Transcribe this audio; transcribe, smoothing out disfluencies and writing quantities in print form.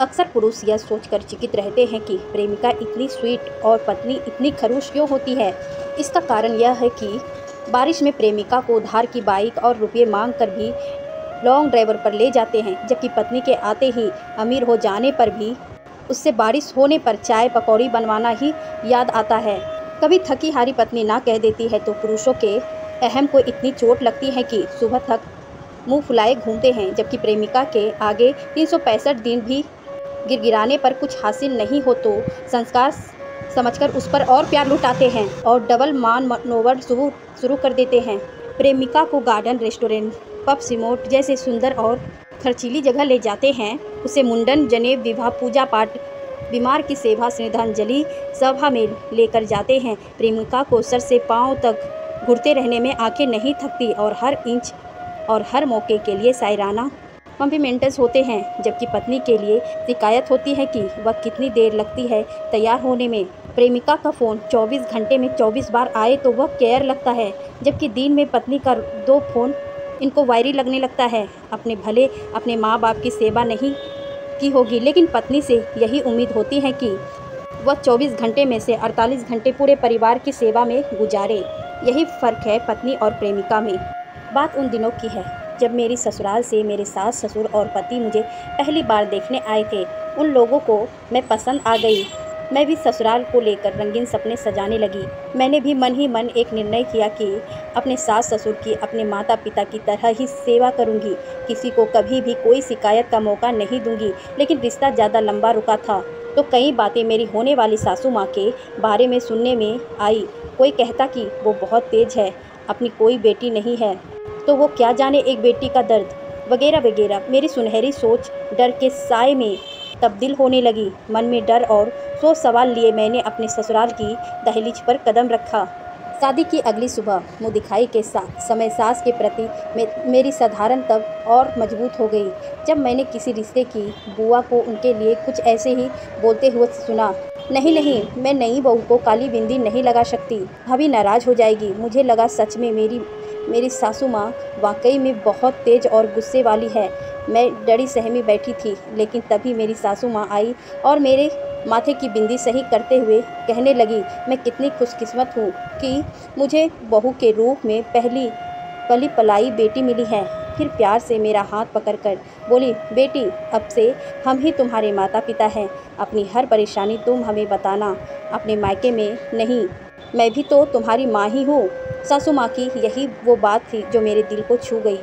अक्सर पुरुष यह सोचकर चकित रहते हैं कि प्रेमिका इतनी स्वीट और पत्नी इतनी खड़ूस क्यों होती है। इसका कारण यह है कि बारिश में प्रेमिका को उधार की बाइक और रुपये मांग कर भी लॉन्ग ड्राइवर पर ले जाते हैं, जबकि पत्नी के आते ही अमीर हो जाने पर भी उससे बारिश होने पर चाय पकौड़ी बनवाना ही याद आता है। कभी थकी हारी पत्नी ना कह देती है तो पुरुषों के अहम को इतनी चोट लगती है कि सुबह तक मुंह फुलाए घूमते हैं, जबकि प्रेमिका के आगे 365 दिन भी गिड़गिड़ाने पर कुछ हासिल नहीं हो तो संस्कार समझकर उस पर और प्यार लुटाते हैं और डबल मान मनोवर शुरू कर देते हैं। प्रेमिका को गार्डन, रेस्टोरेंट, पब, सिमोट जैसे सुंदर और खर्चीली जगह ले जाते हैं। उसे मुंडन, जनेब, विवाह, पूजा पाठ, बीमार की सेवा, श्रद्धांजलि सभा में लेकर जाते हैं। प्रेमिका को सर से पांव तक घुरते रहने में आंखें नहीं थकती और हर इंच और हर मौके के लिए सायराना कॉम्प्लीमेंट्स होते हैं, जबकि पत्नी के लिए शिकायत होती है कि वह कितनी देर लगती है तैयार होने में। प्रेमिका का फ़ोन 24 घंटे में 24 बार आए तो वह केयर लगता है, जबकि दिन में पत्नी का 2 फ़ोन इनको वायरी लगने लगता है। अपने भले अपने माँ बाप की सेवा नहीं की होगी, लेकिन पत्नी से यही उम्मीद होती है कि वह 24 घंटे में से 48 घंटे पूरे परिवार की सेवा में गुजारे। यही फ़र्क है पत्नी और प्रेमिका में। बात उन दिनों की है जब मेरी ससुराल से मेरे सास, ससुर और पति मुझे पहली बार देखने आए थे। उन लोगों को मैं पसंद आ गई। मैं भी ससुराल को लेकर रंगीन सपने सजाने लगी। मैंने भी मन ही मन एक निर्णय किया कि अपने सास ससुर की अपने माता पिता की तरह ही सेवा करूंगी। किसी को कभी भी कोई शिकायत का मौका नहीं दूंगी। लेकिन रिश्ता ज़्यादा लंबा रुका था तो कई बातें मेरी होने वाली सासू माँ के बारे में सुनने में आई। कोई कहता कि वो बहुत तेज है, अपनी कोई बेटी नहीं है तो वो क्या जाने एक बेटी का दर्द, वगैरह वगैरह। मेरी सुनहरी सोच डर के साए में तब्दील होने लगी। मन में डर और 100 सवाल लिए मैंने अपने ससुराल की दहलीज पर कदम रखा। शादी की अगली सुबह मुँह दिखाई के साथ समय सास के प्रति मेरी साधारण तब और मजबूत हो गई जब मैंने किसी रिश्ते की बुआ को उनके लिए कुछ ऐसे ही बोलते हुए सुना, नहीं नहीं, मैं नई बहू को काली बिंदी नहीं लगा सकती, भाभी नाराज़ हो जाएगी। मुझे लगा सच में मेरी सासू माँ वाकई में बहुत तेज़ और गुस्से वाली है। मैं डरी सहमी बैठी थी, लेकिन तभी मेरी सासू माँ आई और मेरे माथे की बिंदी सही करते हुए कहने लगी, मैं कितनी खुशकिस्मत हूँ कि मुझे बहू के रूप में पली पलाई बेटी मिली है। फिर प्यार से मेरा हाथ पकड़कर बोली, बेटी अब से हम ही तुम्हारे माता पिता हैं। अपनी हर परेशानी तुम हमें बताना, अपने मायके में नहीं, मैं भी तो तुम्हारी माँ ही हूँ। सासू माँ की यही वो बात थी जो मेरे दिल को छू गई।